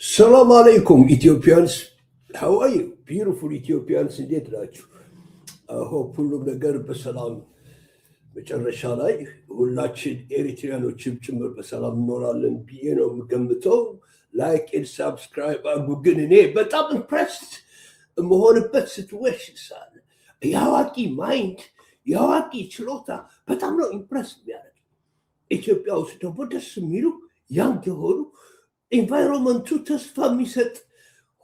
Salam alaikum, Ethiopians. How are you? Beautiful Ethiopians እንዴት ናችሁ? hope ሁሉም ነገር በሰላም መጨረሻ ላይ ሁላችን ኤሪትሪያኖችም ጭምር በሰላም እንኖራለን ብዬ ነው የምገምተው። ላይክ ኤንድ ሳብስክራይብ አድርጉ። ግን እኔ በጣም ኢምፕሬስድ መሆንበት ሲትዌሽን ሳለ የአዋቂ ማይንድ የአዋቂ ችሎታ በጣም ነው ኢምፕሬስ የሚያደርግ። ኢትዮጵያ ውስጥ ደግሞ ደስ የሚሉ ያንግ የሆኑ ኢንቫይሮንመንቱ ተስፋ የሚሰጥ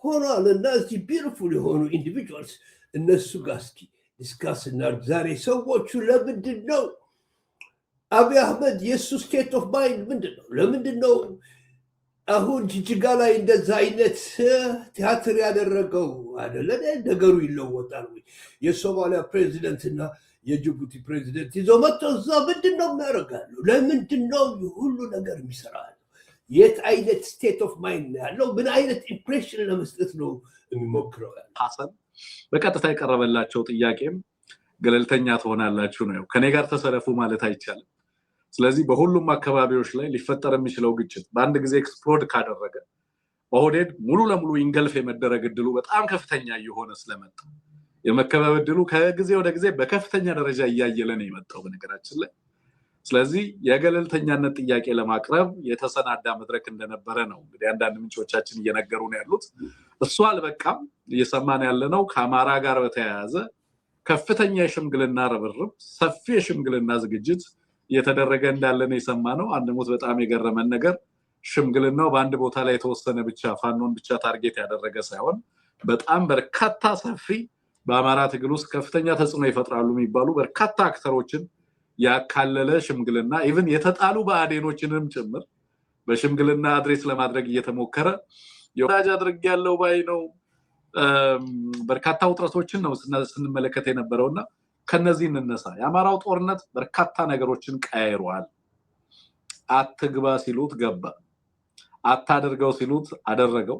ሆኗል እና እዚህ ቢዩቲፉል የሆኑ ኢንዲቪጁዋልስ እነሱ ጋር እስኪ ዲስካስ እናድርግ ዛሬ። ሰዎቹ ለምንድን ነው አብይ አህመድ የእሱ ስቴት ኦፍ ማይንድ ምንድን ነው? ለምንድን ነው አሁን ጅጅጋ ላይ እንደዛ አይነት ቲያትር ያደረገው? አይደለ ነገሩ ይለወጣል ወይ? የሶማሊያ ፕሬዚደንትና የጅቡቲ ፕሬዚደንት ይዘው መጥተው እዛ ምንድን ነው የሚያደርጋሉ? ለምንድን ነው ሁሉ ነገር የሚሰራል? የት አይነት ስቴት ኦፍ ማይንድ ያለው? ምን አይነት ኢምፕሬሽን ለመስጠት ነው የሚሞክረው? ሐሰን በቀጥታ የቀረበላቸው ጥያቄም ገለልተኛ ትሆናላችሁ ነው። ከኔ ጋር ተሰለፉ ማለት አይቻልም። ስለዚህ በሁሉም አካባቢዎች ላይ ሊፈጠር የሚችለው ግጭት በአንድ ጊዜ ኤክስፕሎድ ካደረገ ኦህዴድ ሙሉ ለሙሉ ኢንገልፍ የመደረግ እድሉ በጣም ከፍተኛ እየሆነ ስለመጣ የመከበብ እድሉ ከጊዜ ወደ ጊዜ በከፍተኛ ደረጃ እያየለ ነው የመጣው በነገራችን ላይ። ስለዚህ የገለልተኛነት ጥያቄ ለማቅረብ የተሰናዳ መድረክ እንደነበረ ነው እንግዲህ አንዳንድ ምንጮቻችን እየነገሩ ነው ያሉት። እሱ አልበቃም። እየሰማን ያለነው ከአማራ ጋር በተያያዘ ከፍተኛ የሽምግልና ርብርብ፣ ሰፊ የሽምግልና ዝግጅት እየተደረገ እንዳለ ነው የሰማነው። አንድሞት በጣም የገረመን ነገር ሽምግልናው በአንድ ቦታ ላይ የተወሰነ ብቻ ፋኖን ብቻ ታርጌት ያደረገ ሳይሆን በጣም በርካታ ሰፊ በአማራ ትግል ውስጥ ከፍተኛ ተጽዕኖ ይፈጥራሉ የሚባሉ በርካታ አክተሮችን ያካለለ ሽምግልና ኢቭን የተጣሉ በአዴኖችንም ጭምር በሽምግልና አድሬስ ለማድረግ እየተሞከረ የወዳጅ አድርግ ያለው ባይ ነው። በርካታ ውጥረቶችን ነው ስንመለከት የነበረውና ከነዚህ እንነሳ። የአማራው ጦርነት በርካታ ነገሮችን ቀያይሯል። አትግባ ሲሉት ገባ፣ አታደርገው ሲሉት አደረገው።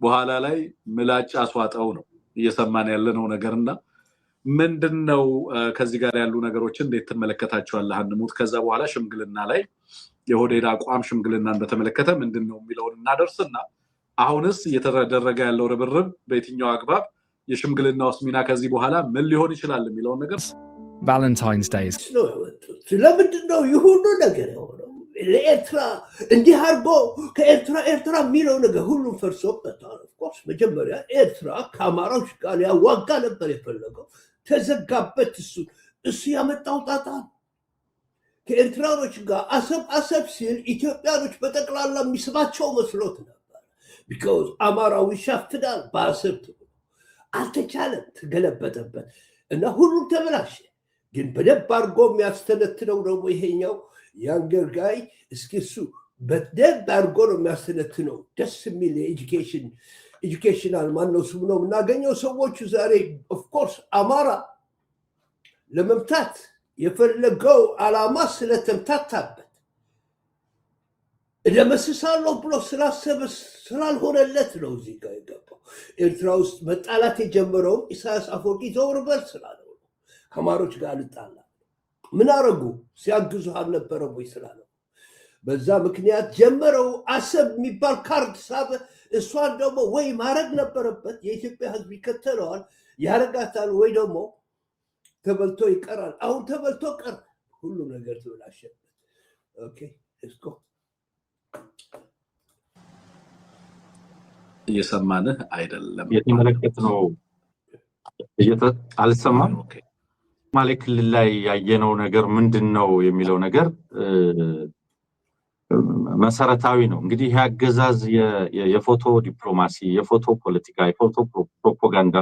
በኋላ ላይ ምላጭ አስዋጣው ነው እየሰማን ያለነው ነገርና ምንድነው ከዚህ ጋር ያሉ ነገሮችን እንዴት ተመለከታቸዋለህ አንሙት? ከዛ በኋላ ሽምግልና ላይ የኦህዴድ አቋም ሽምግልናን በተመለከተ ምንድነው የሚለውን እናደርስና አሁንስ እየተደረገ ያለው ርብርብ በየትኛው አግባብ የሽምግልናውስ ሚና ከዚህ በኋላ ምን ሊሆን ይችላል የሚለውን ነገር ቫለንታይንስ ዴይ ለምንድን ነው ይሁሉ ነገር የሆነው? ለኤርትራ እንዲህ አድርጎ ከኤርትራ የሚለው ነገር ሁሉም ፈርሶበታል። ኦፍኮርስ መጀመሪያ ኤርትራ ከአማራዎች ጋር ሊያዋጋ ነበር የፈለገው፣ ተዘጋበት። እሱ ያመጣው ጣጣ ከኤርትራኖች ጋር አሰብ ሲል ኢትዮጵያኖች በጠቅላላ የሚስባቸው መስሎት ነበር። ቢካዝ አማራው ይሻፍዳል በአሰብ አልተቻለም፣ ተገለበጠበት እና ሁሉም ተበላሸ። ግን በደንብ አድርጎ የሚያስተነትነው ደግሞ ይሄኛው ያንገር ጋይ እስኪ እሱ በደንብ አድርጎ ነው የሚያስተነትነው። ደስ የሚል ኤጁኬሽናል ማነው ስሙ ነው የምናገኘው። ሰዎቹ ዛሬ ኦፍኮርስ አማራ ለመምታት የፈለገው አላማ ስለተምታታበት እደመስሳለሁ ብሎ ስላሰበ ስላልሆነለት ነው እዚህ ጋር የገባው። ኤርትራ ውስጥ መጣላት የጀመረውም ኢሳያስ አፈወርቂ ዘወር በል ስላለው ነው። ከአማሮች ጋር ልጣላ ምን አረጉ? ሲያግዙ አልነበረም ወይ ስላለው በዛ ምክንያት ጀመረው። አሰብ የሚባል ካርድ ሳበ። እሷን ደግሞ ወይ ማረግ ነበረበት፣ የኢትዮጵያ ሕዝብ ይከተለዋል፣ ያረጋታል፣ ወይ ደግሞ ተበልቶ ይቀራል። አሁን ተበልቶ ቀረ፣ ሁሉም ነገር ተበላሸበት። ኦኬ እስኮ እየሰማንህ አይደለም? የተመለከት ነው አልሰማም። ሶማሌ ክልል ላይ ያየነው ነገር ምንድነው የሚለው ነገር መሰረታዊ ነው። እንግዲህ ይሄ አገዛዝ የፎቶ ዲፕሎማሲ፣ የፎቶ ፖለቲካ፣ የፎቶ ፕሮፓጋንዳ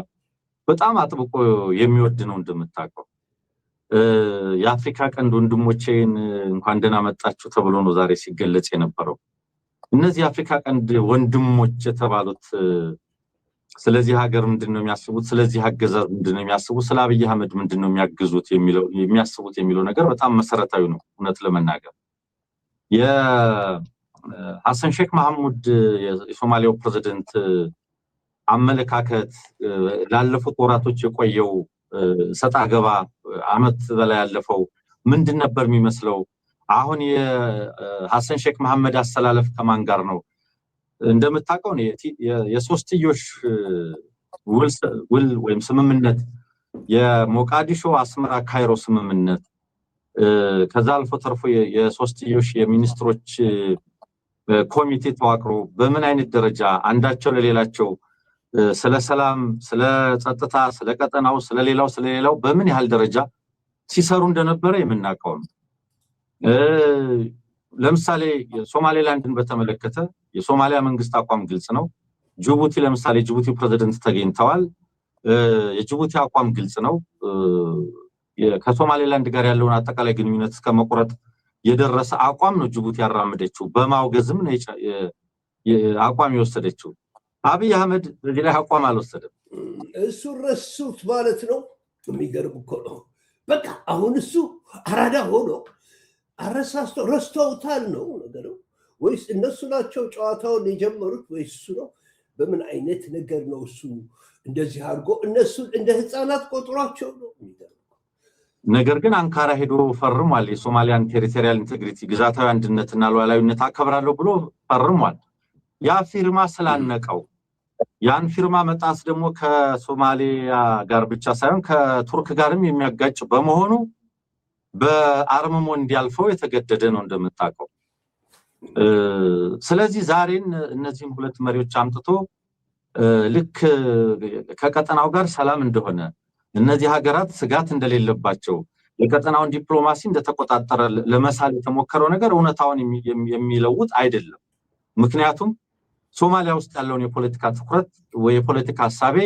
በጣም አጥብቆ የሚወድ ነው። እንደምታውቀው የአፍሪካ ቀንድ ወንድሞቼን እንኳን ደህና መጣችሁ ተብሎ ነው ዛሬ ሲገለጽ የነበረው። እነዚህ የአፍሪካ ቀንድ ወንድሞች የተባሉት ስለዚህ ሀገር ምንድነው የሚያስቡት? ስለዚህ አገዛዝ ምንድነው የሚያስቡት? ስለ አብይ አህመድ ምንድነው የሚያስቡት የሚለው ነገር በጣም መሰረታዊ ነው። እውነት ለመናገር የሐሰን ሼክ መሐሙድ የሶማሊያው ፕሬዝዳንት አመለካከት ላለፉት ወራቶች የቆየው ሰጣ ገባ አመት በላይ ያለፈው ምንድን ነበር የሚመስለው? አሁን የሐሰን ሼክ መሐመድ አሰላለፍ ከማን ጋር ነው? እንደምታውቀው የሶስትዮሽ ውል ወይም ስምምነት የሞቃዲሾ አስመራ ካይሮ ስምምነት ከዛ አልፎ ተርፎ የሶስትዮሽ የሚኒስትሮች ኮሚቴ ተዋቅሮ በምን አይነት ደረጃ አንዳቸው ለሌላቸው ስለ ሰላም ስለ ጸጥታ ስለ ቀጠናው ስለሌላው በምን ያህል ደረጃ ሲሰሩ እንደነበረ የምናውቀው ነው። ለምሳሌ ሶማሌላንድን በተመለከተ የሶማሊያ መንግስት አቋም ግልጽ ነው። ጅቡቲ ለምሳሌ ጅቡቲ ፕሬዝዳንት ተገኝተዋል። የጅቡቲ አቋም ግልጽ ነው። ከሶማሌላንድ ጋር ያለውን አጠቃላይ ግንኙነት እስከመቆረጥ የደረሰ አቋም ነው ጅቡቲ ያራመደችው። በማውገዝም ነው አቋም የወሰደችው። አብይ አህመድ በዚህ ላይ አቋም አልወሰደም። እሱ ረሱት ማለት ነው። የሚገርም እኮ ነው። በቃ አሁን እሱ አራዳ ሆኖ ረስተውታል ነው ነገሩ። ወይስ እነሱ ናቸው ጨዋታውን የጀመሩት ወይስ እሱ ነው? በምን አይነት ነገር ነው እሱ እንደዚህ አድርጎ እነሱን እንደ ህፃናት ቆጥሯቸው ነው? ነገር ግን አንካራ ሄዶ ፈርሟል። የሶማሊያን ቴሪቶሪያል ኢንቴግሪቲ ግዛታዊ አንድነትና ሉዓላዊነት አከብራለሁ ብሎ ፈርሟል። ያ ፊርማ ስላነቀው ያን ፊርማ መጣስ ደግሞ ከሶማሊያ ጋር ብቻ ሳይሆን ከቱርክ ጋርም የሚያጋጭ በመሆኑ በአርምሞ እንዲያልፈው የተገደደ ነው እንደምታውቀው። ስለዚህ ዛሬን እነዚህም ሁለት መሪዎች አምጥቶ ልክ ከቀጠናው ጋር ሰላም እንደሆነ እነዚህ ሀገራት ስጋት እንደሌለባቸው የቀጠናውን ዲፕሎማሲ እንደተቆጣጠረ ለመሳል የተሞከረው ነገር እውነታውን የሚለውጥ አይደለም። ምክንያቱም ሶማሊያ ውስጥ ያለውን የፖለቲካ ትኩረት ወይ የፖለቲካ ሐሳቤ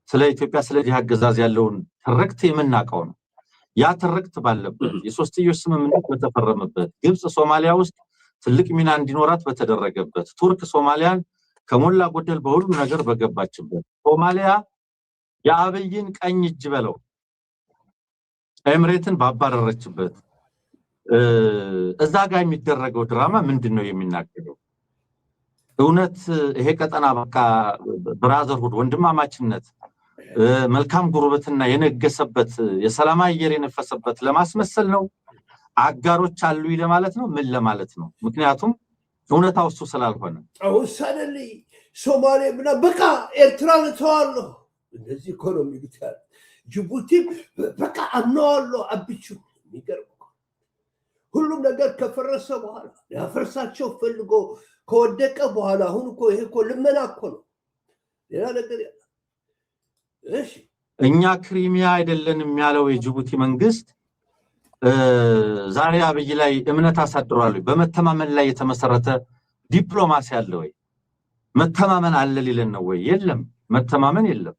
ስለ ኢትዮጵያ ስለዚህ አገዛዝ ያለውን ትርክት የምናውቀው ነው። ያ ትርክት ባለበት የሶስትዮሽ ስምምነት በተፈረመበት ግብጽ ሶማሊያ ውስጥ ትልቅ ሚና እንዲኖራት በተደረገበት ቱርክ ሶማሊያን ከሞላ ጎደል በሁሉ ነገር በገባችበት ሶማሊያ የአብይን ቀኝ እጅ በለው ኤምሬትን ባባረረችበት እዛ ጋር የሚደረገው ድራማ ምንድነው የሚናገረው? እውነት ይሄ ቀጠና በቃ ብራዘርሁድ ወንድማማችነት መልካም ጉርብትና የነገሰበት የሰላም አየር የነፈሰበት ለማስመሰል ነው? አጋሮች አሉ ለማለት ነው? ምን ለማለት ነው? ምክንያቱም እውነታው እሱ ስላልሆነ አሁን ሰደሊ ሶማሌ ብላ በቃ ኤርትራን ተዋለሁ እንደዚህ እኮ ነው የሚሉት። ጅቡቲ በቃ አምነዋለሁ አብቹ። የሚገርም ሁሉም ነገር ከፈረሰ በኋላ ያፈርሳቸው ፈልጎ ከወደቀ በኋላ አሁን እኮ ይሄ እኮ ልመና እኮ ነው፣ ሌላ ነገር ያለ። እሺ እኛ ክሪሚያ አይደለንም ያለው የጅቡቲ መንግስት ዛሬ አብይ ላይ እምነት አሳድሯል። በመተማመን ላይ የተመሰረተ ዲፕሎማሲ አለ ወይ? መተማመን አለ ሊለን ነው ወይ? የለም፣ መተማመን የለም።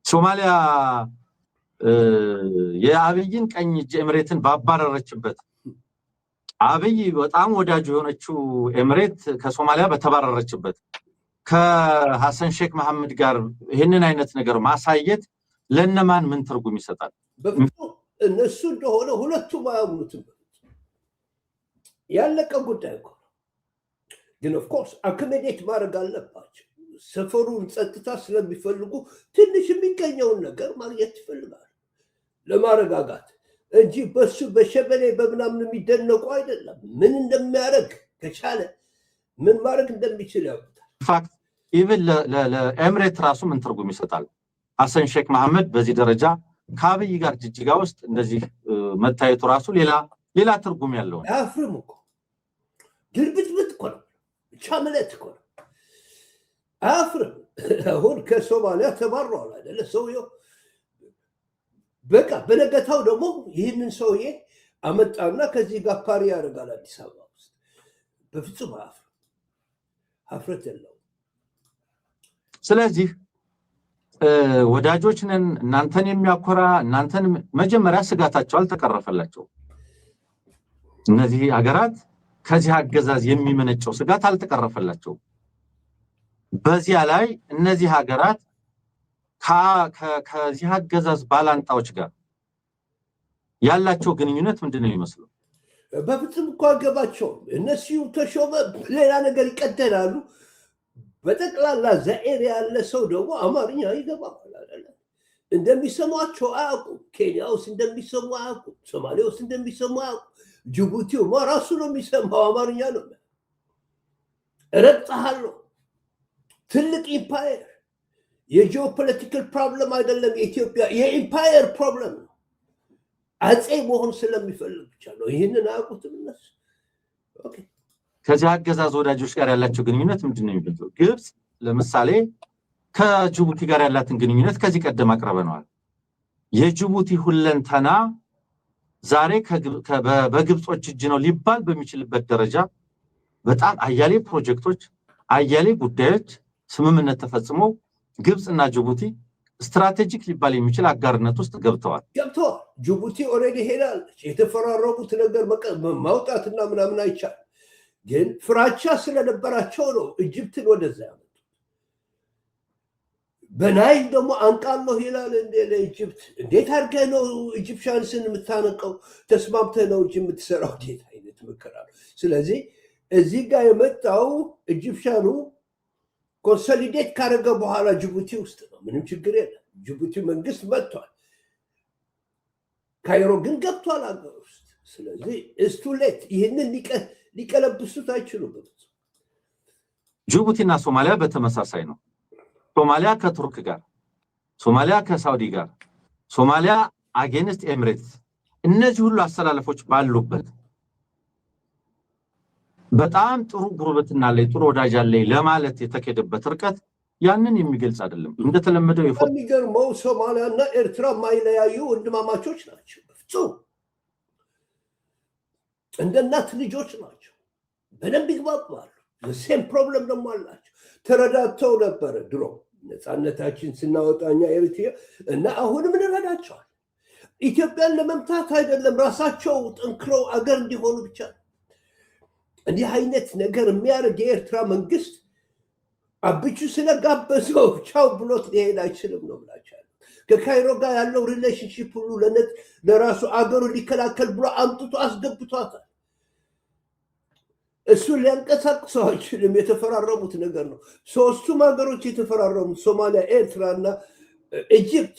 ሶማሊያ የአብይን ቀኝ እጅ ኤምሬትን ባባረረችበት አብይ በጣም ወዳጅ የሆነችው ኤምሬት ከሶማሊያ በተባረረችበት ከሐሰን ሼክ መሐመድ ጋር ይሄንን አይነት ነገር ማሳየት ለነማን ምን ትርጉም ይሰጣል? እነሱ እንደሆነ ሁለቱም አያምኑትም። ያለቀ ጉዳይ እኮ ግን ኦፍ ኮርስ አኮሞዴት ማድረግ አለባቸው። ሰፈሩን ጸጥታ ስለሚፈልጉ ትንሽ የሚገኘውን ነገር ማግኘት ይፈልጋሉ ለማረጋጋት እንጂ በሱ በሸበሌ በምናምን የሚደነቁ አይደለም። ምን እንደሚያደርግ ከቻለ ምን ማድረግ እንደሚችል ያውቁታል። ፋክት ኢቭን ለኤምሬት ራሱ ምን ትርጉም ይሰጣል? ሐሰን ሼክ መሐመድ በዚህ ደረጃ ከአብይ ጋር ጅጅጋ ውስጥ እንደዚህ መታየቱ ራሱ ሌላ ትርጉም ያለው ነው። አፍርም እኮ ግልብጥብጥ እኮ ነው፣ ቻመለት እኮ ነው። አፍርም አሁን ከሶማሊያ ተባረዋል አይደለ ሰውየው። በቃ በነገታው ደግሞ ይህንን ሰውዬ አመጣና ከዚህ ጋር ፓሪ ያደርጋል አዲስ አበባ ውስጥ። በፍጹም አፍርም፣ ሀፍረት የለው። ስለዚህ ወዳጆች ነን እናንተን የሚያኮራ እናንተን መጀመሪያ ስጋታቸው አልተቀረፈላቸው። እነዚህ ሀገራት ከዚህ አገዛዝ የሚመነጨው ስጋት አልተቀረፈላቸው። በዚያ ላይ እነዚህ ሀገራት ከዚህ አገዛዝ ባላንጣዎች ጋር ያላቸው ግንኙነት ምንድነው የሚመስለው? በፍጹም እኮ አገባቸው። እነሱ ተሾመ ሌላ ነገር ይቀደላሉ። በጠቅላላ ዛኤር ያለ ሰው ደግሞ አማርኛ ይገባል አይደል? እንደሚሰማቸው አያውቁም። ኬንያ ውስጥ እንደሚሰሙ አያውቁም። ሶማሊያ ውስጥ እንደሚሰሙ አያውቁም። ጅቡቲው ራሱ ነው የሚሰማው አማርኛ ነው። ረግጠሃለሁ ትልቅ ኢምፓየር የጂኦፖለቲካል ፕሮብለም አይደለም የኢትዮጵያ የኢምፓየር ፕሮብለም ነው። አጼ መሆን ስለሚፈልግ ብቻ ነው። ይህንን አያውቁትም እነሱ። ኦኬ ከዚህ አገዛዝ ወዳጆች ጋር ያላቸው ግንኙነት ምንድነው የሚለው? ግብጽ ለምሳሌ ከጅቡቲ ጋር ያላትን ግንኙነት ከዚህ ቀደም አቅርበናል። የጅቡቲ ሁለንተና ዛሬ በግብጾች እጅ ነው ሊባል በሚችልበት ደረጃ በጣም አያሌ ፕሮጀክቶች አያሌ ጉዳዮች ስምምነት ተፈጽሞ ግብጽና ጅቡቲ ስትራቴጂክ ሊባል የሚችል አጋርነት ውስጥ ገብተዋል። ጅቡቲ ኦልሬዲ ሄዳለች። የተፈራረሙት ነገር ማውጣትና ምናምን አይቻል፣ ግን ፍራቻ ስለነበራቸው ነው ኢጅፕትን ወደዛ ያመጡት። በናይል ደግሞ አንቃለሁ ይላል ለኢጅፕት። እንዴት አድርገህ ነው ኢጅፕሻንስን የምታነቀው? ተስማምተህ ነው እንጂ የምትሰራው። እንዴት አይነት ምክር ነው? ስለዚህ እዚህ ጋር የመጣው ኢጅፕሻኑ ኮንሶሊዴት ካደረገ በኋላ ጅቡቲ ውስጥ ነው። ምንም ችግር የለም። ጅቡቲ መንግስት መጥቷል። ካይሮ ግን ገብቷል አገር ውስጥ። ስለዚህ እስቱሌት ይህንን ሊቀለብሱት አይችሉም። ጅቡቲና ሶማሊያ በተመሳሳይ ነው። ሶማሊያ ከቱርክ ጋር፣ ሶማሊያ ከሳውዲ ጋር፣ ሶማሊያ አጌንስት ኤሚሬትስ፣ እነዚህ ሁሉ አስተላለፎች ባሉበት በጣም ጥሩ ጉርብትና ላይ ጥሩ ወዳጅ አለኝ ለማለት የተከደበት ርቀት ያንን የሚገልጽ አይደለም። እንደተለመደው የሚገርመው ሶማሊያና ኤርትራ ማይለያዩ ወንድማማቾች ናቸው። በፍጹም እንደ እናት ልጆች ናቸው። በደንብ ይግባባሉ። ሴም ፕሮብለም ደግሞ አላቸው። ተረዳተው ነበረ ድሮ ነፃነታችን ስናወጣኛ ኤርትራ እና አሁንም እንረዳቸዋል። ኢትዮጵያን ለመምታት አይደለም፣ ራሳቸው ጠንክረው አገር እንዲሆኑ ብቻ ነው። እንዲህ አይነት ነገር የሚያደርግ የኤርትራ መንግስት አብቹ ስለጋበዘው ቻው ብሎት ሊሄድ አይችልም ነው ብላችኋል። ከካይሮ ጋር ያለው ሪሌሽንሺፕ ሁሉ ለራሱ አገሩ ሊከላከል ብሎ አምጥቶ አስገብቷታል። እሱን ሊያንቀሳቅሰው አይችልም። የተፈራረሙት ነገር ነው። ሶስቱም ሀገሮች የተፈራረሙት ሶማሊያ፣ ኤርትራ እና ኢጅፕት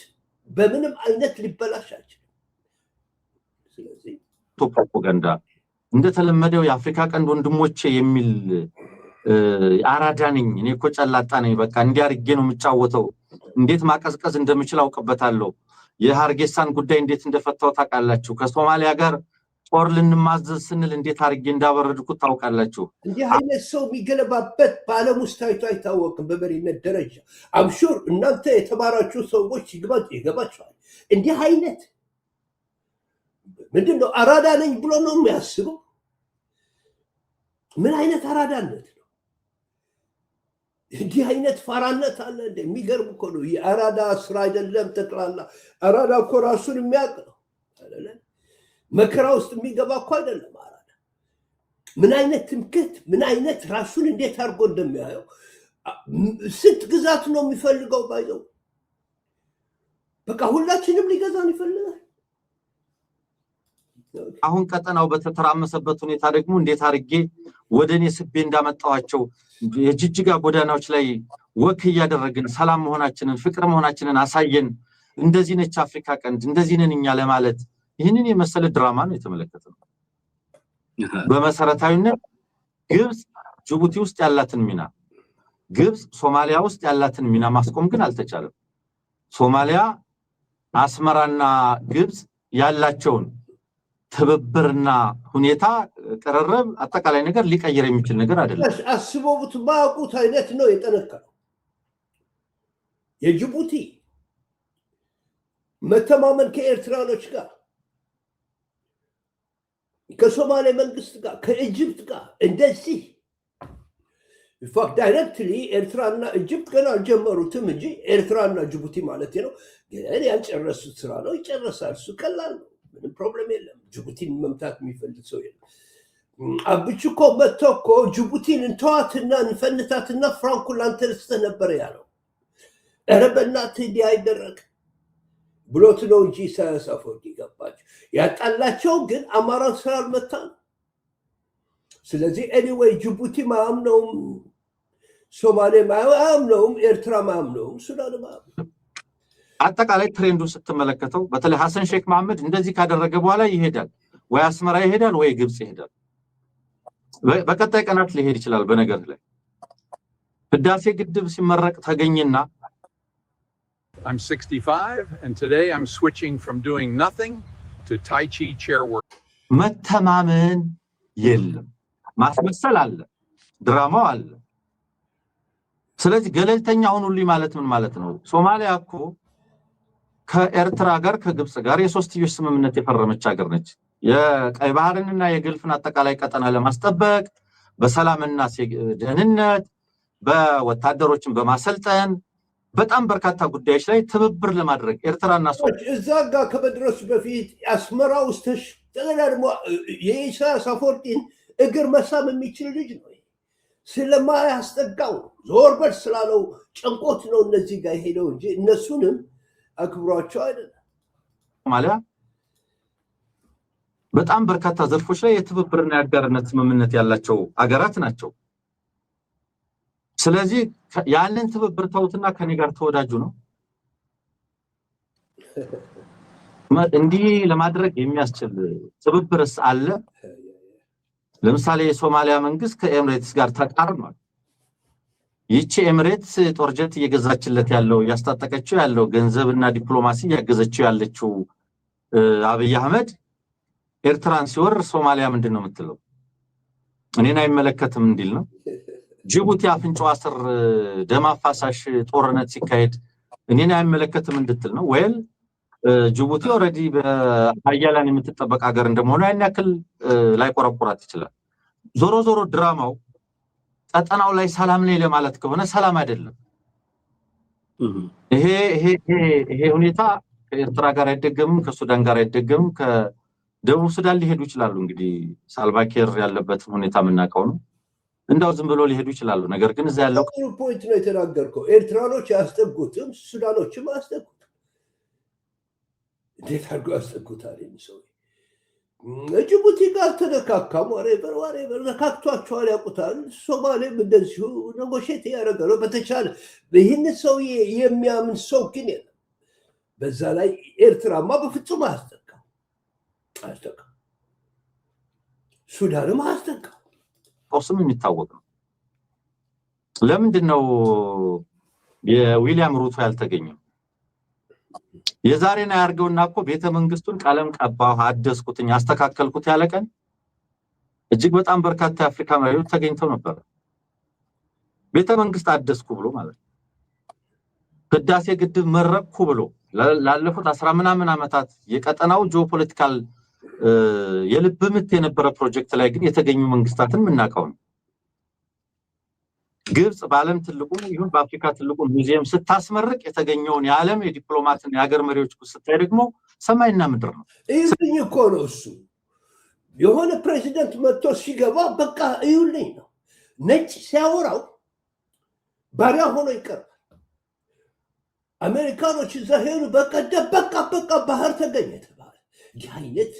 በምንም አይነት ሊበላሽ አይችልም። ስለዚህ ፕሮፓጋንዳ እንደተለመደው የአፍሪካ ቀንድ ወንድሞቼ የሚል አራዳ ነኝ እኔ እኮ ጨላጣ ነኝ፣ በቃ እንዲያርጌ ነው የምጫወተው፣ እንዴት ማቀዝቀዝ እንደምችል አውቀበታለሁ፣ የሃርጌሳን ጉዳይ እንዴት እንደፈታው ታውቃላችሁ፣ ከሶማሊያ ጋር ጦር ልንማዘዝ ስንል እንዴት አርጌ እንዳበረድኩት ታውቃላችሁ። እንዲህ አይነት ሰው የሚገለባበት በዓለም ውስጥ ታይቶ አይታወቅም። በመሪነት ደረጃ አምሹር እናንተ የተማራችሁ ሰዎች ይገባችኋል። እንዲህ አይነት ምንድነው አራዳ ነኝ ብሎ ነው የሚያስበው? ምን አይነት አራዳነት ነው? እንዲህ አይነት ፋራነት አለ? የሚገርም እኮ ነው። የአራዳ ስራ አይደለም ጠቅላላ። አራዳ እኮ ራሱን የሚያውቅ ነው። መከራ ውስጥ የሚገባ እኮ አይደለም አራዳ። ምን አይነት ትምክህት፣ ምን አይነት ራሱን እንዴት አድርጎ እንደሚያየው። ስንት ግዛት ነው የሚፈልገው? ባይዘው በቃ ሁላችንም ሊገዛን ይፈልጋል። አሁን ቀጠናው በተተራመሰበት ሁኔታ ደግሞ እንዴት አድርጌ ወደኔ ስቤ እንዳመጣዋቸው የጅጅጋ ጎዳናዎች ላይ ወክ እያደረግን ሰላም መሆናችንን ፍቅር መሆናችንን አሳየን። እንደዚህ ነች አፍሪካ ቀንድ፣ እንደዚህ ነን እኛ ለማለት ይህንን የመሰለ ድራማ ነው የተመለከተው። በመሰረታዊነት ግብጽ ጅቡቲ ውስጥ ያላትን ሚና፣ ግብጽ ሶማሊያ ውስጥ ያላትን ሚና ማስቆም ግን አልተቻለም። ሶማሊያ አስመራና ግብጽ ያላቸውን ትብብርና ሁኔታ ቀረረብ አጠቃላይ ነገር ሊቀየር የሚችል ነገር አይደለም። አስቦት ማቁት አይነት ነው የጠነከረው። የጅቡቲ መተማመን ከኤርትራኖች ጋር፣ ከሶማሌ መንግስት ጋር፣ ከኢጅፕት ጋር እንደዚህ ኢንፋክት ዳይሬክትሊ ኤርትራና ኢጅፕት ገና አልጀመሩትም እንጂ ኤርትራና ጅቡቲ ማለት ነው ግን ያልጨረሱት ስራ ነው። ይጨረሳል። እሱ ቀላል ነው። ምንም ፕሮብለም የለም። ጅቡቲን መምታት የሚፈልግ ሰው የለም። አብቹ እኮ መጥቶ እኮ ጅቡቲን እንተዋትና እንፈንታትና ፍራንኩን ላንተ ልስጥህ ነበር ያለው። ኧረ በእናትህ እንዲህ አይደረግም ብሎት ነው እንጂ ኢሳያስ አፈወርቂ ገባቸው። ያጣላቸው ግን አማራን ስላልመታ ነው። ስለዚህ ኤኒዌይ ጅቡቲ ማያምነውም፣ ሶማሌ ማያምነውም፣ ኤርትራ ማያምነውም፣ ሱዳን ማያምነውም። አጠቃላይ ትሬንዱ ስትመለከተው በተለይ ሐሰን ሼክ መሐመድ እንደዚህ ካደረገ በኋላ ይሄዳል ወይ አስመራ ይሄዳል ወይ ግብጽ ይሄዳል። በቀጣይ ቀናት ሊሄድ ይችላል። በነገር ላይ ህዳሴ ግድብ ሲመረቅ ተገኘና I'm 65 and today I'm switching from doing nothing to Tai Chi chair work. መተማመን የለም፣ ማስመሰል አለ፣ ድራማው አለ። ስለዚህ ገለልተኛ ሁኑልኝ ማለት ምን ማለት ነው? ሶማሊያ እኮ ከኤርትራ ጋር ከግብጽ ጋር የሶስትዮሽ ስምምነት የፈረመች ሀገር ነች። የቀይ ባህርንና የግልፍን አጠቃላይ ቀጠና ለማስጠበቅ በሰላምና ደህንነት በወታደሮችን በማሰልጠን በጣም በርካታ ጉዳዮች ላይ ትብብር ለማድረግ ኤርትራና እዛ ጋር ከመድረሱ በፊት አስመራ ውስጥ ተገናድሞ የኢሳያስ አፈወርቂን እግር መሳም የሚችል ልጅ ነው። ስለማያስጠጋው ዞር በል ስላለው ጨንቆት ነው እነዚህ ጋር ሄደው እንጂ እነሱንም አክብሯቸው አይደለም። ሶማሊያ በጣም በርካታ ዘርፎች ላይ የትብብርና የአጋርነት ስምምነት ያላቸው አገራት ናቸው። ስለዚህ ያንን ትብብር ተውትና ከኔ ጋር ተወዳጁ ነው። እንዲህ ለማድረግ የሚያስችል ትብብርስ አለ? ለምሳሌ የሶማሊያ መንግስት ከኤምሬትስ ጋር ተቃርኗል። ይቺ ኤምሬትስ ጦር ጀት እየገዛችለት ያለው ያስታጠቀችው ያለው ገንዘብና ዲፕሎማሲ ያገዘችው ያለችው አብይ አህመድ ኤርትራን ሲወር ሶማሊያ ምንድነው የምትለው? እኔን አይመለከትም እንዲል ነው። ጅቡቲ አፍንጫዋ ስር ደም አፋሳሽ ጦርነት ሲካሄድ እኔን አይመለከትም እንድትል ነው። ወይል ጅቡቲ ኦሬዲ በአያላን የምትጠበቅ ሀገር እንደመሆኑ ያን ያክል ላይ ቆረቆራት ይችላል። ዞሮ ዞሮ ድራማው ቀጠናው ላይ ሰላም ላይ ለማለት ከሆነ ሰላም አይደለም። ይሄ ሁኔታ ከኤርትራ ጋር አይደገምም፣ ከሱዳን ጋር አይደገምም፣ ከደቡብ ሱዳን ሊሄዱ ይችላሉ። እንግዲህ ሳልቫኪር ያለበትን ሁኔታ የምናውቀው ነው። እንዳው ዝም ብሎ ሊሄዱ ይችላሉ። ነገር ግን እዛ ያለው ፖይንት ነው የተናገርከው። ኤርትራኖች ያስጠጉትም ሱዳኖችም ያስጠጉት እንዴት አድርገው ያስጠጉታል? ሰው ጅቡቲ ጋር ተነካካም ወሬበር ነካክቷቸዋል፣ ያውቁታል። ሶማሌም እንደዚሁ ነጎሼት ያደረገ ነው በተቻለ ይህን ሰው የሚያምን ሰው ግን የለም። በዛ ላይ ኤርትራማ በፍጹም አያስጠጋም፣ ሱዳንም አያስጠጋም። ቆስም የሚታወቅ ነው። ለምንድን ነው የዊሊያም ሩቶ ያልተገኘው? የዛሬና ያርገውና እኮ ቤተ መንግስቱን ቀለም ቀባው አደስኩትኝ አስተካከልኩት ያለቀን እጅግ በጣም በርካታ የአፍሪካ መሪዎች ተገኝተው ነበር። ቤተ መንግስት አደስኩ ብሎ ማለት ነው። ህዳሴ ግድብ መረቅኩ ብሎ ላለፉት 10 ምናምን ዓመታት የቀጠናው ጂኦፖለቲካል የልብ ምት የነበረ ፕሮጀክት ላይ ግን የተገኙ መንግስታትን ምናቀው ነው። ግብጽ በዓለም ትልቁ ይሁን በአፍሪካ ትልቁ ሙዚየም ስታስመርቅ የተገኘውን የዓለም የዲፕሎማትና የሀገር መሪዎች ስታይ ደግሞ ሰማይና ምድር ነው። እዩልኝ እኮ ነው እሱ። የሆነ ፕሬዚደንት መጥቶ ሲገባ በቃ እዩልኝ ነው። ነጭ ሲያወራው ባሪያ ሆኖ ይቀርባል። አሜሪካኖች እዛ ሄዱ፣ በቀደም በቃ ባህር ተገኘ ተባለ። ይህ አይነት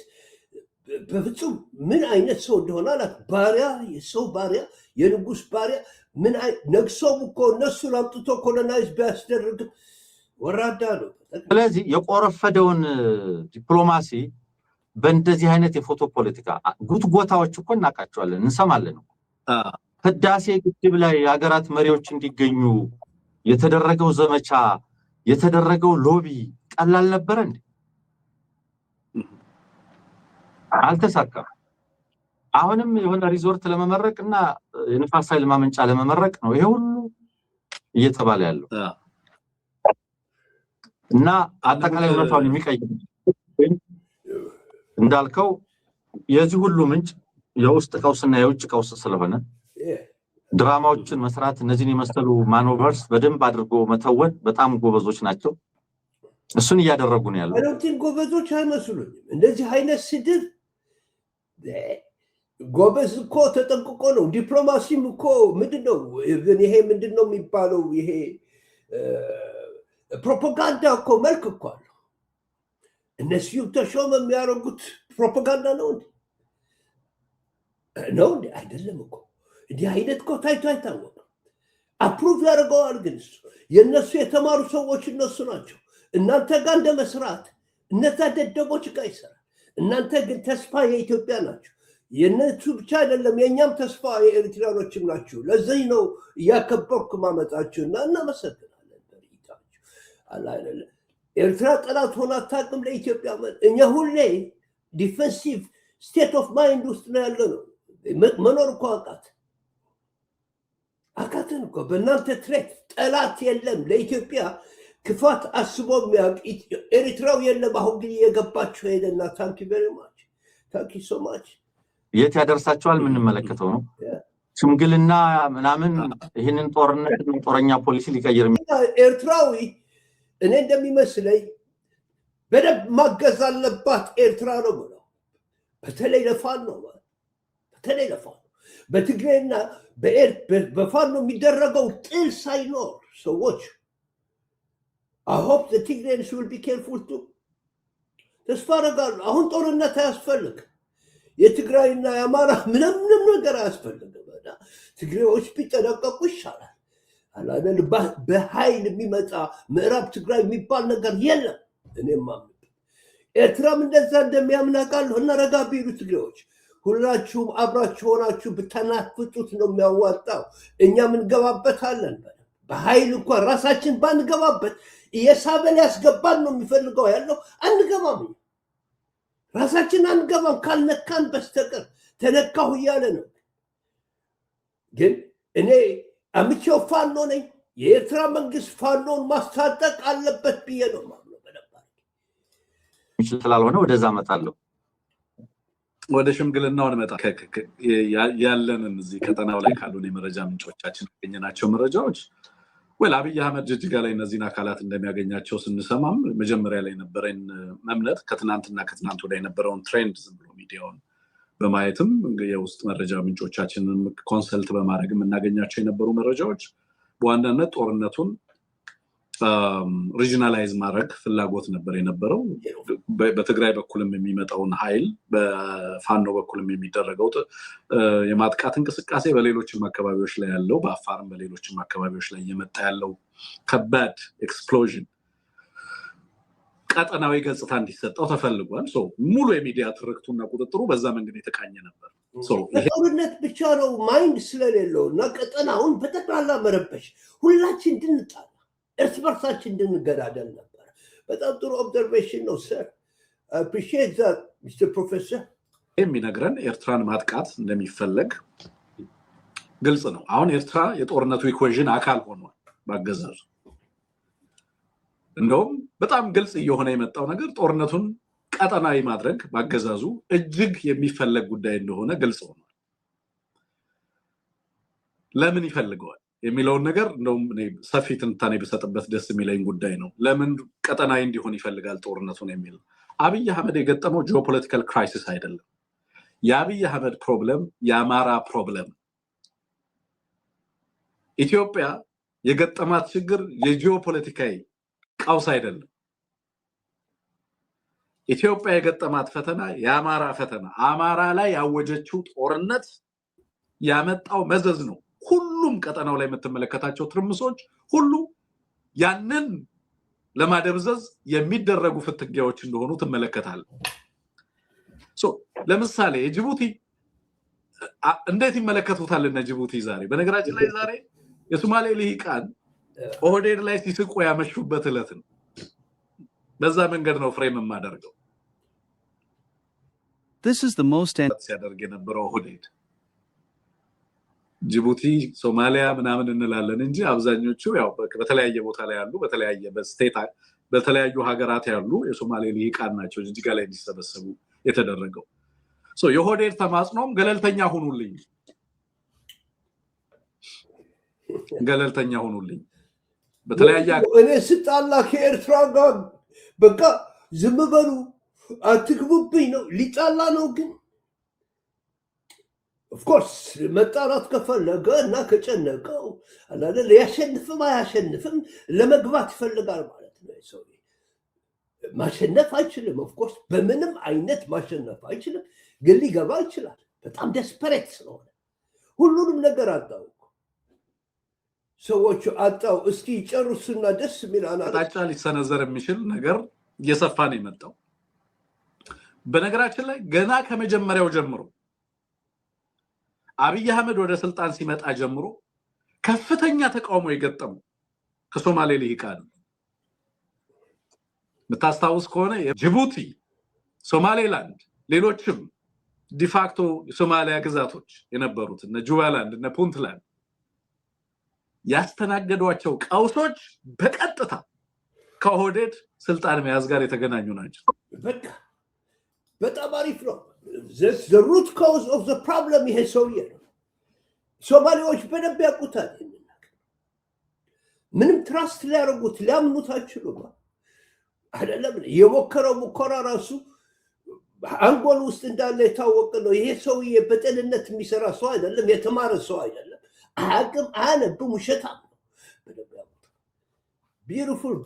በፍጹም ምን አይነት ሰው እንደሆነ አላት። ባሪያ፣ የሰው ባሪያ፣ የንጉስ ባሪያ ምን ነግሶም እኮ እነሱን አምጥቶ ኮሎናይዝ ቢያስደርግም ወራዳ ነው። ስለዚህ የቆረፈደውን ዲፕሎማሲ በእንደዚህ አይነት የፎቶ ፖለቲካ ጉትጎታዎች እኮ እናውቃቸዋለን፣ እንሰማለን። ህዳሴ ግድብ ላይ የሀገራት መሪዎች እንዲገኙ የተደረገው ዘመቻ የተደረገው ሎቢ ቀላል ነበረ እንዴ? አልተሳካም። አሁንም የሆነ ሪዞርት ለመመረቅ እና የንፋስ ኃይል ማመንጫ ለመመረቅ ነው ይሄ ሁሉ እየተባለ ያለው እና አጠቃላይ ሁኔታውን የሚቀይር እንዳልከው የዚህ ሁሉ ምንጭ የውስጥ ቀውስና የውጭ ቀውስ ስለሆነ ድራማዎችን መስራት እነዚህን የመሰሉ ማኖቨርስ በደንብ አድርጎ መተወን በጣም ጎበዞች ናቸው። እሱን እያደረጉ ነው ያለው። አለምቲን ጎበዞች አይመስሉኝም። እንደዚህ አይነት ስድብ ጎበዝ እኮ ተጠንቅቆ ነው። ዲፕሎማሲም እኮ ምንድነው ይሄ ምንድነው የሚባለው? ይሄ ፕሮፓጋንዳ እኮ መልክ እኮ አለው። እነሱ ተሾመ የሚያደርጉት ፕሮፓጋንዳ ነው እንዴ? ነው እንዴ? አይደለም እኮ እንዲህ አይነት እኮ ታይቶ አይታወቅም። አፕሩቭ ያደርገዋል ግን እሱ። የእነሱ የተማሩ ሰዎች እነሱ ናቸው። እናንተ ጋር እንደ መስራት እነዛ ደደቦች ጋር ይሰራል። እናንተ ግን ተስፋ የኢትዮጵያ ናቸው። የነሱ ብቻ አይደለም የኛም ተስፋ የኤርትራኖችም ናቸው ለዚህ ነው ያከበርኩ ማመጣችሁና እናመሰግናለን በሪታችሁ አላለ ኤርትራ ጠላት ሆና ታቅም ለኢትዮጵያ እኛ ሁሌ ዲፌንሲቭ ስቴት ኦፍ ማይንድ ውስጥ ነው ያለው መኖር እኮ አቃተን እኮ በእናንተ ትሬት ጠላት የለም ለኢትዮጵያ ክፋት አስቦ የሚያውቅ ኤርትራው የለም አሁን ግን የገባችሁ ሄደና ታንክ ዩ ቬሪ ማች ታንክ ዩ ሶ ማች የት ያደርሳቸዋል የምንመለከተው ነው ሽምግልና ምናምን ይህንን ጦርነት ጦረኛ ፖሊሲ ሊቀይር ኤርትራዊ እኔ እንደሚመስለኝ በደብ ማገዝ አለባት ኤርትራ ነው ብለው በተለይ ለፋኖ በትግሬና በፋኖ የሚደረገው ጥል ሳይኖር ሰዎች I hope the Tigrayans will be careful too. ተስፋ አደርጋለሁ አሁን ጦርነት አያስፈልግ የትግራይና የአማራ ምንም ነገር አያስፈልግ ትግሬዎች ቢጠነቀቁ ይሻላል አላደል በኃይል የሚመጣ ምዕራብ ትግራይ የሚባል ነገር የለም እኔም ማምነው ኤርትራም እንደዛ እንደሚያምናቃለሁ እና ረጋ ቢሉ ትግሬዎች ሁላችሁም አብራችሁ ሆናችሁ ብታናፍጡት ነው የሚያዋጣው እኛ ምን ገባበታለን በኃይል እንኳን ራሳችን ባንገባበት የሳበል ያስገባል ነው የሚፈልገው ያለው አንገባም ራሳችን አንገባም ካልነካን በስተቀር ተነካሁ እያለ ነው ግን እኔ አምቼው ፋኖ ነኝ የኤርትራ መንግስት ፋኖን ማስታጠቅ አለበት ብዬ ነው ማምነው በነበር ስላልሆነ ወደዛ መጣለሁ ወደ ሽምግልናው እንመጣ ያለንን እዚህ ቀጠናው ላይ ካሉን የመረጃ ምንጮቻችን ያገኘናቸው መረጃዎች ወላ አብይ አህመድ ጅጅጋ ላይ እነዚህን አካላት እንደሚያገኛቸው ስንሰማም መጀመሪያ ላይ ነበረን እምነት ከትናንት ወዲያ የነበረውን ትሬንድ ዝም ብሎ ሚዲያውን በማየትም የውስጥ መረጃ ምንጮቻችንን ኮንሰልት በማድረግ እናገኛቸው የነበሩ መረጃዎች በዋናነት ጦርነቱን ሪጂናላይዝ ማድረግ ፍላጎት ነበር የነበረው በትግራይ በኩልም የሚመጣውን ኃይል በፋኖ በኩልም የሚደረገው የማጥቃት እንቅስቃሴ በሌሎችም አካባቢዎች ላይ ያለው በአፋርም በሌሎችም አካባቢዎች ላይ የመጣ ያለው ከባድ ኤክስፕሎዥን ቀጠናዊ ገጽታ እንዲሰጠው ተፈልጓል ሙሉ የሚዲያ ትርክቱና ቁጥጥሩ በዛ መንገድ የተቃኘ ነበር ጦርነት ብቻ ነው ማይንድ ስለሌለው እና ቀጠናውን በጠቅላላ መረበሽ ሁላችን እንድንጣላ እርስ በርሳችን እንድንገዳደል ነበር በጣም ጥሩ ኦብዘርቬሽን ነው ሰር appreciate that Mr. Professor የሚነግረን ኤርትራን ማጥቃት እንደሚፈለግ ግልጽ ነው አሁን ኤርትራ የጦርነቱ ኢኩዌሽን አካል ሆኗል ባገዛዙ እንደውም በጣም ግልጽ እየሆነ የመጣው ነገር ጦርነቱን ቀጠናዊ ማድረግ ባገዛዙ እጅግ የሚፈለግ ጉዳይ እንደሆነ ግልጽ ሆኗል ለምን ይፈልገዋል የሚለውን ነገር እንደውም ሰፊ ትንታኔ በሰጠበት ደስ የሚለኝ ጉዳይ ነው ለምን ቀጠናዊ እንዲሆን ይፈልጋል ጦርነቱን የሚል አብይ አህመድ የገጠመው ጂኦፖለቲካል ክራይሲስ አይደለም የአብይ አህመድ ፕሮብለም የአማራ ፕሮብለም ኢትዮጵያ የገጠማት ችግር የጂኦፖለቲካዊ ቀውስ አይደለም ኢትዮጵያ የገጠማት ፈተና የአማራ ፈተና አማራ ላይ ያወጀችው ጦርነት ያመጣው መዘዝ ነው ሁሉም ቀጠናው ላይ የምትመለከታቸው ትርምሶች ሁሉ ያንን ለማደብዘዝ የሚደረጉ ፍትጊያዎች እንደሆኑ ትመለከታለህ ለምሳሌ ጅቡቲ እንዴት ይመለከቱታል እነ ጅቡቲ ዛሬ በነገራችን ላይ ዛሬ የሶማሌ ልሂቃን ኦህዴድ ላይ ሲስቁ ያመሹበት ዕለት ነው በዛ መንገድ ነው ፍሬም የማደርገው This is the most ሲያደርግ የነበረው ኦህዴድ ጅቡቲ ሶማሊያ ምናምን እንላለን እንጂ አብዛኞቹ ያው በተለያየ ቦታ ላይ ያሉ በተለያየ በስቴት በተለያዩ ሀገራት ያሉ የሶማሌ ልሂቃን ናቸው ጅጅጋ ላይ እንዲሰበሰቡ የተደረገው የኦህዴድ ተማጽኖም ገለልተኛ ሆኑልኝ በተለያየ እኔ ስጣላ ከኤርትራ ጋር በቃ ዝም በሉ አትግቡብኝ ነው ሊጣላ ነው ግን of course መጣላት ከፈለገ እና ከጨነቀው አላለ ያሸንፍም አያሸንፍም ለመግባት ይፈልጋል ማለት ነው ሰው ማሸነፍ አይችልም of course በምንም አይነት ማሸነፍ አይችልም ግን ሊገባ ይችላል በጣም desperate ስለሆነ ሁሉንም ነገር አጣው ሰዎች አጣው እስኪ ጨርሱና ደስ ሚላና አጣጫ ሊሰነዘር የሚችል ነገር እየሰፋ ነው የመጣው በነገራችን ላይ ገና ከመጀመሪያው ጀምሮ አብይ አህመድ ወደ ስልጣን ሲመጣ ጀምሮ ከፍተኛ ተቃውሞ የገጠሙ ከሶማሌ ልሂቃን ምታስታውስ ከሆነ ጅቡቲ፣ ሶማሌላንድ፣ ሌሎችም ዲፋክቶ ሶማሊያ ግዛቶች የነበሩት እነ ጁባላንድ እነ ፑንትላንድ ያስተናገዷቸው ቀውሶች በቀጥታ ከኦህዴድ ስልጣን መያዝ ጋር የተገናኙ ናቸው። በጣም አሪፍ ነው። the root cause of the problem ይሄ ሰውዬ ነው። ሶማሌዎች በደንብ ያውቁታል። ምንም ትራስት ሊያደርጉት ሊያምኑት አይችሉም። አይደለም የሞከረው ሙከራ ራሱ አንጎል ውስጥ እንዳለ የታወቀ ነው። ይሄ ሰውዬ በጤንነት የሚሰራ ሰው አይደለም፣ የተማረ ሰው አይደለም። አቅም አያነብም፣ ውሸታም ነው። በደንብ ያውቁታል።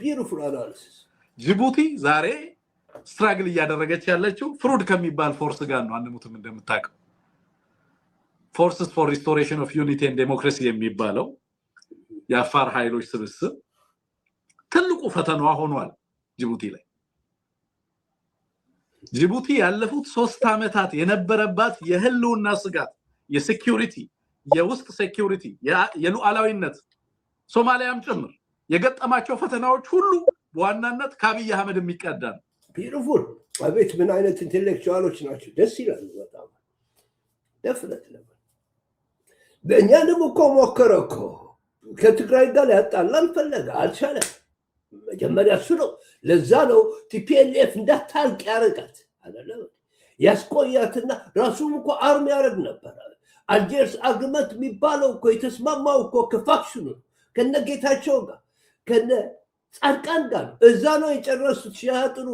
ቢዩቲፉል አናሊሲስ። ጅቡቲ ዛሬ ስትራግል እያደረገች ያለችው ፍሩድ ከሚባል ፎርስ ጋር ነው። አንሙትም እንደምታውቀው ፎርስስ ፎር ሪስቶሬሽን ኦፍ ዩኒቲ ኤንድ ዴሞክራሲ የሚባለው የአፋር ኃይሎች ስብስብ ትልቁ ፈተናዋ ሆኗል ጅቡቲ ላይ። ጅቡቲ ያለፉት 3 ዓመታት የነበረባት የህልውና ስጋት፣ የሴኩሪቲ፣ የውስጥ ሴኩሪቲ፣ የሉዓላዊነት ሶማሊያም ጭምር የገጠማቸው ፈተናዎች ሁሉ በዋናነት ከአብይ አህመድ የሚቀዳ ነው። ቢዩቲፉል። አቤት ምን አይነት ኢንተሌክቹዋሎች ናቸው! ደስ ይላሉ በጣም ደፍነት ነበር። በእኛንም እኮ ሞከረ እኮ ከትግራይ ጋር ያጣላል ፈለገ፣ አልቻለም። መጀመሪያ እሱ ነው። ለዛ ነው ቲፒኤልኤፍ እንዳታልቅ ያረጋት አይደለም ያስቆያትና ራሱም እኮ አርሚ ያረግ ነበር። አልጀርስ አግሪመንት የሚባለው እኮ የተስማማው እኮ ከፋክሽኑ ከነጌታቸው ጋር ከነ ጻድቃን ጋር እዛ ነው የጨረሱት። ሻጥሩ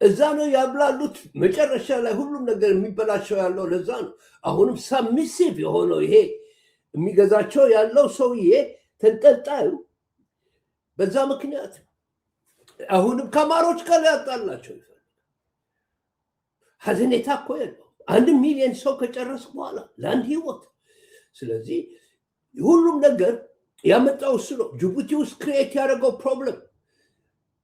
እዛ ነው ያብላሉት። መጨረሻ ላይ ሁሉም ነገር የሚበላሸው ያለው ለዛ ነው። አሁንም ሳብሚሲቭ የሆነው ይሄ የሚገዛቸው ያለው ሰውዬ ተንጠልጣዩ በዛ ምክንያት አሁንም ከማሮች ጋር ያጣላቸው ይፈልጋል። ሀዘኔታ እኮ የለው 1 ሚሊዮን ሰው ከጨረስ በኋላ ለአንድ ህይወት። ስለዚህ ሁሉም ነገር ያመጣው እሱ ነው። ጅቡቲ ውስጥ ክሬት ያደረገው ፕሮብለም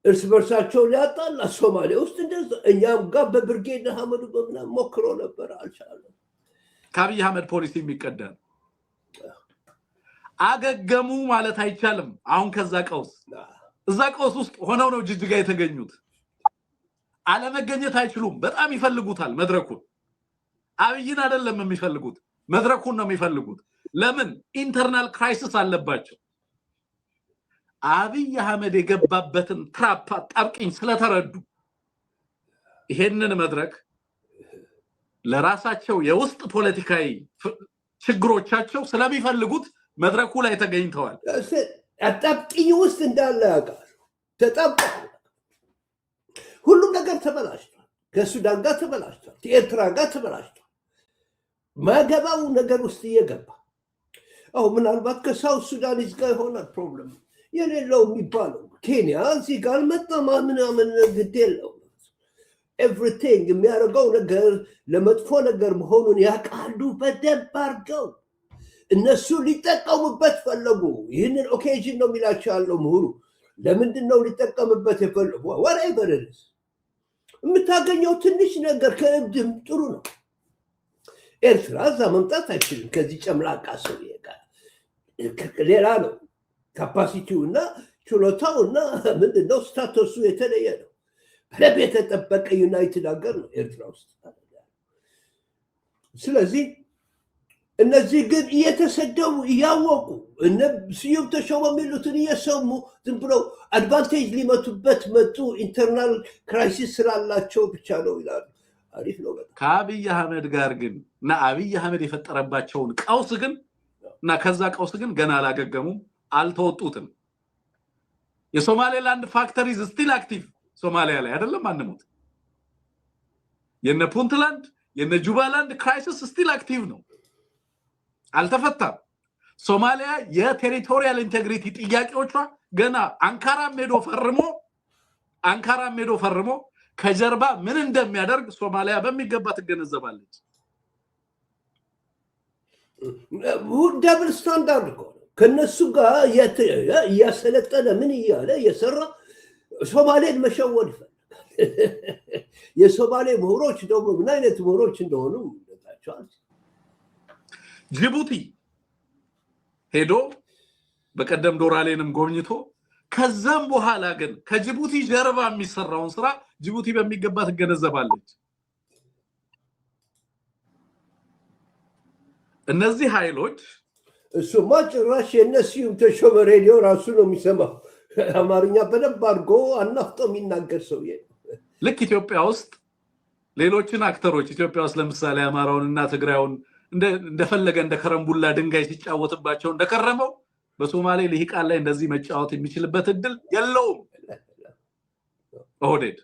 እርስ በርሳቸው ሊያጣላ፣ ሶማሌ ውስጥ እንደዛ፣ እኛም ጋር በብርጌድ አህመዱ በምናምን ሞክሮ ነበር፣ አልቻለም። ከአብይ አህመድ ፖሊሲ የሚቀዳ ነው። አገገሙ ማለት አይቻልም። አሁን ከዛ ቀውስ እዛ ቀውስ ውስጥ ሆነው ነው ጅጅጋ የተገኙት። አለመገኘት አይችሉም። በጣም ይፈልጉታል መድረኩን። አብይን አይደለም የሚፈልጉት፣ መድረኩን ነው የሚፈልጉት። ለምን? ኢንተርናል ክራይሲስ አለባቸው። አብይ አህመድ የገባበትን ትራፕ አጣብቂኝ ስለተረዱ ይሄንን መድረክ ለራሳቸው የውስጥ ፖለቲካዊ ችግሮቻቸው ስለሚፈልጉት መድረኩ ላይ ተገኝተዋል። አጣብቂኝ ውስጥ እንዳለ ያውቃሉ። ተጣብቀዋል። ሁሉም ነገር ተበላሽቷል። ከሱዳን ጋር ተበላሽቷል። ከኤርትራ ጋር ተበላሽቷል። ማገባው ነገር ውስጥ እየገባ አሁን ምናልባት ከሳውት ሱዳን ጋር ይሆናል ፕሮብለም የሌለው የሚባለው። ኬንያ እዚህ ጋር መጣ ምናምን ግድ የለው። ኤቭሪቲንግ የሚያደርገው ነገር ለመጥፎ ነገር መሆኑን ያውቃሉ በደንብ አድርገው። እነሱ ሊጠቀሙበት ፈለጉ። ይህንን ኦኬዥን ነው የሚላቸው ያለው ምሁሩ። ለምንድን ነው ሊጠቀምበት የፈለጉ? ወሬቨር የምታገኘው ትንሽ ነገር ከእብድም ጥሩ ነው። ኤርትራ እዛ መምጣት አይችልም ከዚህ ጨምላቃ ሰው ጋር። ሌላ ነው ካፓሲቲው እና ችሎታው እና ምንድነው ስታተሱ የተለየ ነው። በደንብ የተጠበቀ ዩናይትድ ሀገር ነው ኤርትራ ውስጥ። ስለዚህ እነዚህ ግን እየተሰደቡ እያወቁ እነ ስዩም ተሾመ የሚሉትን እየሰሙ ዝም ብለው አድቫንቴጅ ሊመቱበት መጡ። ኢንተርናል ክራይሲስ ስላላቸው ብቻ ነው ይላሉ። አሪፍ ነው በጣም። ከአብይ አህመድ ጋር ግን እና አብይ አህመድ የፈጠረባቸውን ቀውስ ግን እና ከዛ ቀውስ ግን ገና አላገገሙም፣ አልተወጡትም። የሶማሌላንድ ፋክተሪዝ ስቲል አክቲቭ ሶማሊያ ላይ አይደለም አንሙት። የነ ፑንትላንድ የነ ጁባላንድ ክራይሲስ ስቲል አክቲቭ ነው፣ አልተፈታም። ሶማሊያ የቴሪቶሪያል ኢንቴግሪቲ ጥያቄዎቿ ገና አንካራም ሄዶ ፈርሞ ከጀርባ ምን እንደሚያደርግ ሶማሊያ በሚገባ ትገነዘባለች። ደብል ስታንዳርድ ነው። ከነሱ ጋር እያሰለጠነ ምን እያለ እየሰራ ሶማሌን መሸወድ ይፈልጋል። የሶማሌ ምሁሮች ደግሞ ምን አይነት ምሁሮች እንደሆኑ ታቸዋል። ጅቡቲ ሄዶ በቀደም ዶራሌንም ጎብኝቶ ከዛም በኋላ ግን ከጅቡቲ ጀርባ የሚሰራውን ስራ ጅቡቲ በሚገባ ትገነዘባለች። እነዚህ ኃይሎች እሱማ ጭራሽ የነሲው ተሾመ ሬዲዮ ራሱ ነው የሚሰማው። አማርኛ በደንብ አድርጎ አናፍጦ የሚናገር ሰውዬ። ልክ ኢትዮጵያ ውስጥ ሌሎችን አክተሮች ኢትዮጵያ ውስጥ ለምሳሌ አማራውንና ትግራዩን እንደፈለገ እንደ ከረምቡላ ድንጋይ ሲጫወትባቸው እንደከረመው በሶማሌ ልሂቃን ላይ እንደዚህ መጫወት የሚችልበት እድል የለውም። ኦህዴድ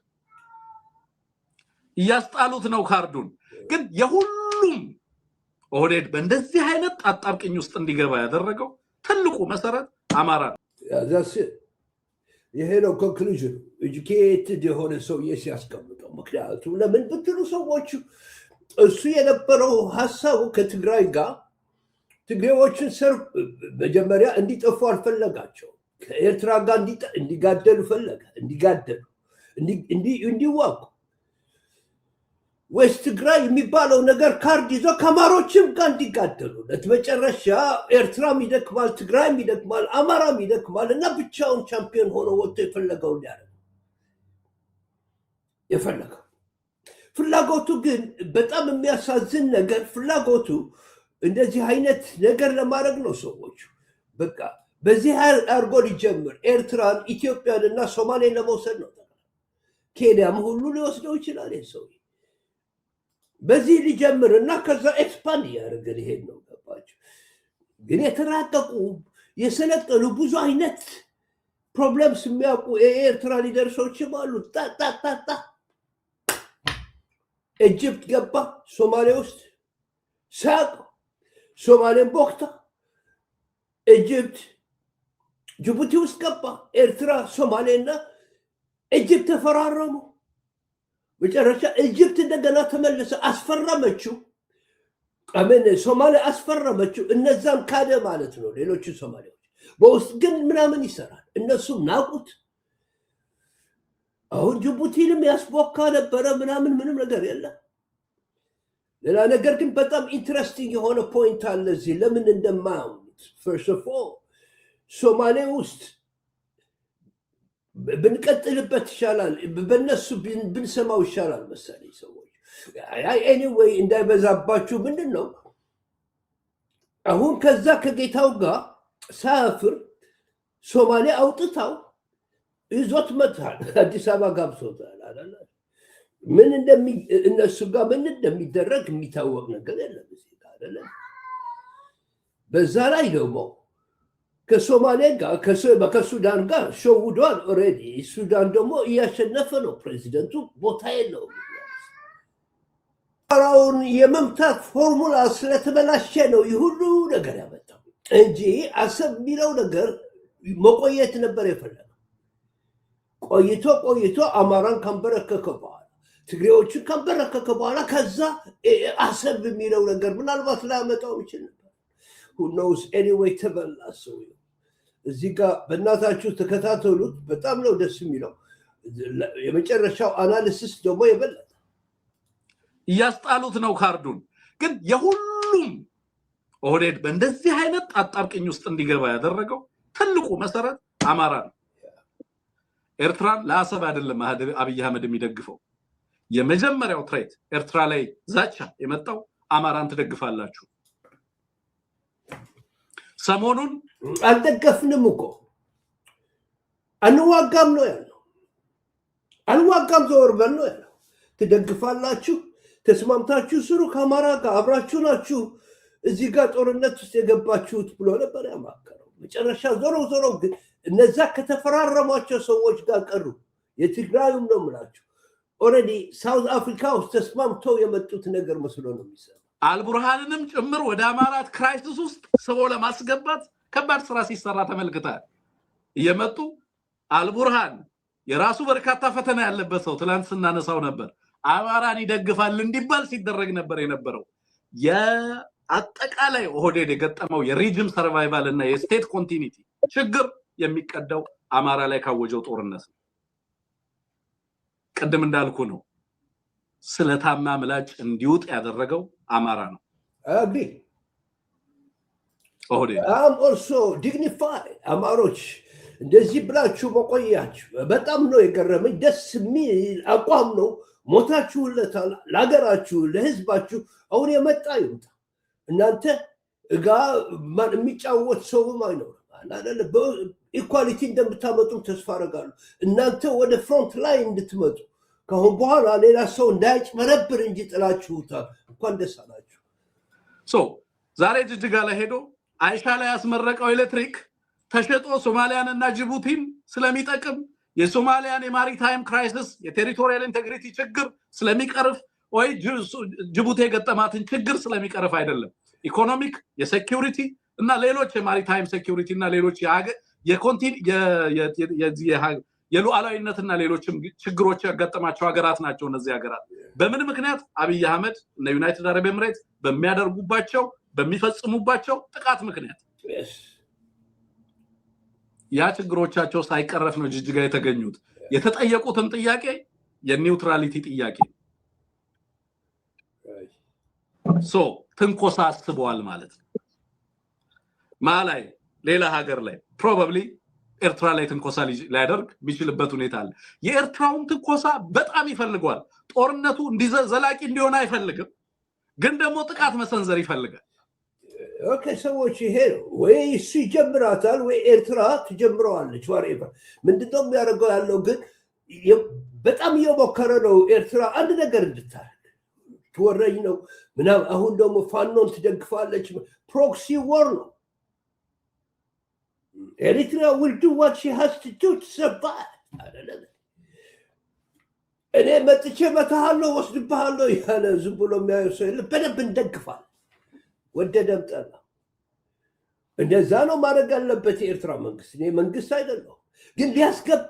እያስጣሉት ነው ካርዱን። ግን የሁሉም ኦህዴድ በእንደዚህ አይነት አጣብቂኝ ውስጥ እንዲገባ ያደረገው ትልቁ መሰረት አማራ ነው። ይሄ ነው ኮንክሉዥን። ኤጁኬትድ የሆነ ሰውዬ ሲያስቀምጠው። ምክንያቱም ለምን ብትሉ ሰዎቹ እሱ የነበረው ሀሳቡ ከትግራይ ጋር ትግሬዎችን መጀመሪያ እንዲጠፉ አልፈለጋቸው። ከኤርትራ ጋር እንዲጋደሉ ፈለገ። እንዲዋጉ ዌስት ትግራይ የሚባለው ነገር ካርድ ይዞ ከአማሮችም ጋር እንዲጋደሉለት መጨረሻ ኤርትራም ይደክማል፣ ትግራይም ይደክማል፣ አማራም ይደክማል እና ብቻውን ቻምፒዮን ሆኖ ወጥቶ የፈለገውን ሊያደርግ የፈለገው ፍላጎቱ ግን በጣም የሚያሳዝን ነገር ፍላጎቱ እንደዚህ አይነት ነገር ለማድረግ ነው። ሰዎቹ በቃ በዚህ አርጎ ሊጀምር ኤርትራን፣ ኢትዮጵያን እና ሶማሌን ለመውሰድ ነው። ኬንያም ሁሉ ሊወስደው ይችላል። ሰው በዚህ ሊጀምር እና ከዛ ኤክስፓንድ እያደረገ ሊሄድ ነው። ገባችሁ? ግን የተራቀቁ የሰለጠኑ ብዙ አይነት ፕሮብለምስ የሚያውቁ የኤርትራ ሊደርሶችም አሉ። ጣጣጣጣ ኢጅፕት ገባ ሶማሌ ውስጥ ሳቅ ሶማሌን ቦክታ ኢጅፕት ጅቡቲ ውስጥ ገባ። ኤርትራ ሶማሌና ኢጅፕት ተፈራረሙ። መጨረሻ ኢጅፕት እንደገና ተመለሰ፣ አስፈረመችው። ሶማሌ አስፈረመችው። እነዛም ካደ ማለት ነው። ሌሎቹ ሶማሌዎች በውስጥ ግን ምናምን ይሰራል። እነሱም ናቁት። አሁን ጅቡቲንም ያስቦካ ነበረ ምንም ነገር የለም። ሌላ ነገር ግን በጣም ኢንትረስቲንግ የሆነ ፖይንት አለ እዚህ ለምን እንደማያምኑት። ፈርስት ኦፍ ኦል ሶማሌ ውስጥ ብንቀጥልበት ይሻላል፣ በእነሱ ብንሰማው ይሻላል መሰለኝ ሰዎች። ኤኒዌይ እንዳይበዛባችሁ ምንድን ነው አሁን ከዛ ከጌታው ጋር ሳያፍር ሶማሌ አውጥታው ይዞት መጥቷል። አዲስ አበባ ጋብሶታል አይደል? እነሱ ጋር ምን እንደሚደረግ የሚታወቅ ነገር የለም አይደለ? በዛ ላይ ደግሞ ከሶማሌ ጋር ከሱዳን ጋር ሸውዷል ኦልሬዲ። ሱዳን ደግሞ እያሸነፈ ነው። ፕሬዚደንቱ ቦታ የለውም። አራውን የመምታት ፎርሙላ ስለተበላሸ ነው ይህ ሁሉ ነገር ያመጣው እንጂ አሰብ የሚለው ነገር መቆየት ነበር የፈለገው። ቆይቶ አማራን ካንበረከከ በኋላ ትግሬዎችን ካንበረከከ በኋላ ከዛ አሰብ የሚለው ነገር ምናልባት ላያመጣው ይችል ነበር። who knows anyway ተበላ ሰው። እዚህ ጋር በእናታችሁ ተከታተሉት። በጣም ነው ደስ የሚለው። የመጨረሻው አናሊሲስ ደግሞ የበለጠ እያስጣሉት ነው ካርዱን። ግን የሁሉም ኦህዴድ በእንደዚህ አይነት አጣብቂኝ ውስጥ እንዲገባ ያደረገው ትልቁ መሰረት አማራ ነው። ኤርትራን ለአሰብ አይደለም አብይ አህመድ የሚደግፈው። የመጀመሪያው ትሬት ኤርትራ ላይ ዛቻ የመጣው አማራን ትደግፋላችሁ። ሰሞኑን አልደገፍንም እኮ አንዋጋም ነው ያለው። አንዋጋም ዘወር በል ነው ያለው። ትደግፋላችሁ፣ ተስማምታችሁ ስሩ፣ ከአማራ ጋር አብራችሁ ናችሁ እዚህ ጋር ጦርነት ውስጥ የገባችሁት ብሎ ነበር ያማከረው። መጨረሻ ዞሮ ግን እነዛ ከተፈራረሟቸው ሰዎች ጋር ቀሩ። የትግራዩም ነው የምላችሁ ኦልሬዲ ሳውዝ አፍሪካ ውስጥ ተስማምተው የመጡት ነገር መስሎ ነው የሚሰማው። አልቡርሃንንም ጭምር ወደ አማራት ክራይሲስ ውስጥ ስቦ ለማስገባት ከባድ ስራ ሲሰራ ተመልክተናል። እየመጡ አልቡርሃን የራሱ በርካታ ፈተና ያለበት ሰው ትላንት ስናነሳው ነበር። አማራን ይደግፋል እንዲባል ሲደረግ ነበር የነበረው። የአጠቃላይ ኦህዴድ የገጠመው የሪጅም ሰርቫይቫል እና የስቴት ኮንቲኒቲ ችግር የሚቀዳው አማራ ላይ ካወጀው ጦርነት ነው። ቅድም እንዳልኩ ነው ስለታማ ምላጭ እንዲውጥ ያደረገው አማራ ነው። I'm also dignified. አማሮች እንደዚህ ብላችሁ መቆያችሁ በጣም ነው የገረመኝ። ደስ የሚል አቋም ነው። ሞታችሁለታል ለሀገራችሁ ለህዝባችሁ። አሁን የመጣ ይምጣ። እናንተ የሚጫወት ሰውም አይኖርም አይደለ? ኢኳሊቲ እንደምታመጡ ተስፋ አደርጋለሁ። እናንተ ወደ ፍሮንት ላይ እንድትመጡ ከአሁን በኋላ ሌላ ሰው እንዳያጭበረብር እንጂ ጥላችሁታል። እንኳን ደስ አላችሁ። ዛሬ ጅጅጋ ላይ ሄዶ አይሻ ላይ ያስመረቀው ኤሌክትሪክ ተሸጦ ሶማሊያንና ጅቡቲን ስለሚጠቅም የሶማሊያን የማሪታይም ክራይሲስ የቴሪቶሪያል ኢንቴግሪቲ ችግር ስለሚቀርፍ ወይ ጅቡቲ የገጠማትን ችግር ስለሚቀርፍ አይደለም። ኢኮኖሚክ የሴኩሪቲ እና ሌሎች የማሪታይም ሴኩሪቲ እና ሌሎች የሉዓላዊነትና ሌሎችም ችግሮች ያጋጠማቸው ሀገራት ናቸው። እነዚህ ሀገራት በምን ምክንያት አብይ አህመድ እና ዩናይትድ አረብ ኤምሬት በሚያደርጉባቸው በሚፈጽሙባቸው ጥቃት ምክንያት ያ ችግሮቻቸው ሳይቀረፍ ነው ጅጅጋ የተገኙት። የተጠየቁትም ጥያቄ የኒውትራሊቲ ጥያቄ ትንኮሳ አስበዋል ማለት ነው። ማላይ ሌላ ሀገር ላይ ፕሮባብሊ ኤርትራ ላይ ትንኮሳ ሊያደርግ የሚችልበት ሁኔታ አለ። የኤርትራውን ትንኮሳ በጣም ይፈልገዋል። ጦርነቱ ዘላቂ እንዲሆን አይፈልግም፣ ግን ደግሞ ጥቃት መሰንዘር ይፈልጋል። ኦኬ ሰዎች ይሄ ወይ እሱ ይጀምራታል ወይ ኤርትራ ትጀምረዋለች። ዋሬቨር ምንድነው የሚያደርገው ያለው ግን በጣም እየሞከረ ነው ኤርትራ አንድ ነገር እንድታደርግ ትወረኝ ነው ምናምን። አሁን ደግሞ ፋኖን ትደግፋለች። ፕሮክሲ ወር ነው። ኤሪትሪያ will do what she has to do to survive። እኔ መጥቼ መታሃለሁ ወስድብሃለሁ ያለ ዝም ብሎ የሚያየው ሰው የለም። በደንብ እንደግፋለን ወደደም ጠላ። እንደዛ ነው ማድረግ ያለበት የኤርትራ መንግስት። እኔ መንግስት አይደለሁ ግን ቢያስገባ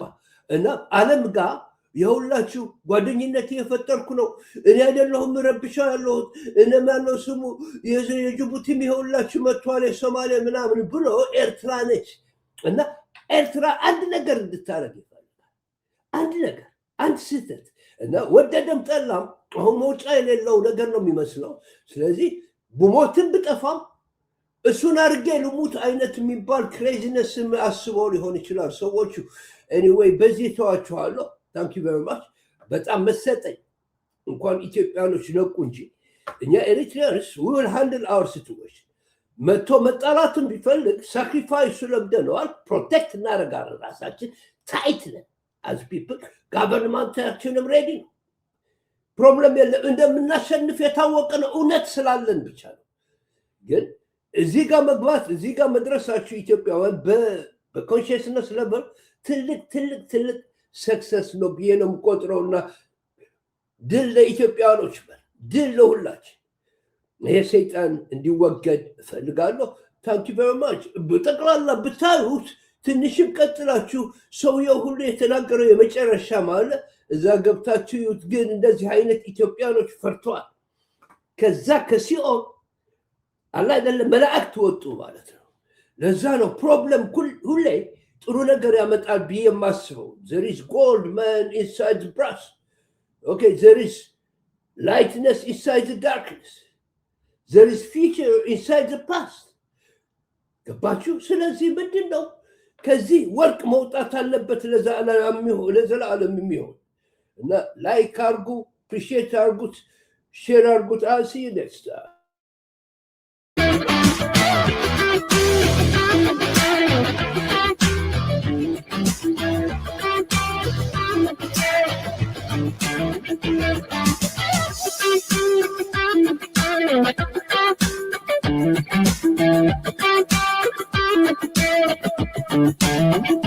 እና ዓለም ጋር የሁላችሁ ጓደኝነት እየፈጠርኩ ነው እኔ አይደለሁም ረብሻው ያለሁት እነማ ነው ስሙ የጅቡቲም የሁላችሁ መጥቷል የሶማሊያ ምናምን ብሎ ኤርትራ ነች እና ኤርትራ አንድ ነገር እንድታረግ ይፈልጋል። አንድ ነገር አንድ ስህተት እና ወደደም ጠላም አሁን መውጫ የሌለው ነገር ነው የሚመስለው። ስለዚህ ብሞትም ብጠፋም እሱን አድርጌ ልሙት አይነት የሚባል ክሬዚነስ አስበው ሊሆን ይችላል ሰዎቹ። ኤኒዌይ በዚህ ተዋችኋለሁ። ታንክ ዩ ቨሪ ማች። በጣም መሰጠኝ እንኳን ኢትዮጵያኖች ነቁ እንጂ እኛ ኤሪትሪያንስ we will handle our situation። መጥቶ መጣላትን ቢፈልግ ሳክሪፋይስ ለምደነዋል። ፕሮቴክት እናደርጋለን ራሳችን ታይት ነን as people። ጋቨርንመንታችንም ሬዲ ነው። ፕሮብለም የለም። እንደምናሸንፍ የታወቀ ነው። እውነት ስላለን ብቻ ነው። ግን እዚህ ጋር መግባት እዚህ ጋር መድረሳችሁ ኢትዮጵያውያን በኮንሽስነስ ለበር ትልቅ ሰክሰስ ነው ብዬ ነው የምቆጥረውና ድል ለኢትዮጵያኖች ድል ለሁላችን። ይሄ ሰይጣን እንዲወገድ እፈልጋለሁ። ታንክ ዩ ቨሪ ማች። በጠቅላላ ብታዩት ትንሽም ቀጥላችሁ ሰውየው ሁሉ የተናገረው የመጨረሻ ማለት እዛ ገብታችሁ ይሁት። ግን እንደዚህ አይነት ኢትዮጵያኖች ፈርተዋል። ከዛ ከሲኦል አላ አይደለም መላእክት ወጡ ማለት ነው። ለዛ ነው ፕሮብለም ሁሌ ጥሩ ነገር ያመጣል ብዬ የማስበው። there is gold man inside the brass. Okay, there is lightness inside the darkness. There is future inside the past. ገባችሁ? ስለዚህ ምንድን ነው ከዚህ ወርቅ መውጣት አለበት ለዘላለም የሚሆን እና ላይክ አርጉ፣ አፕሪሺየት አርጉት፣ ሼር አርጉት። I'll see you next time. Thank you.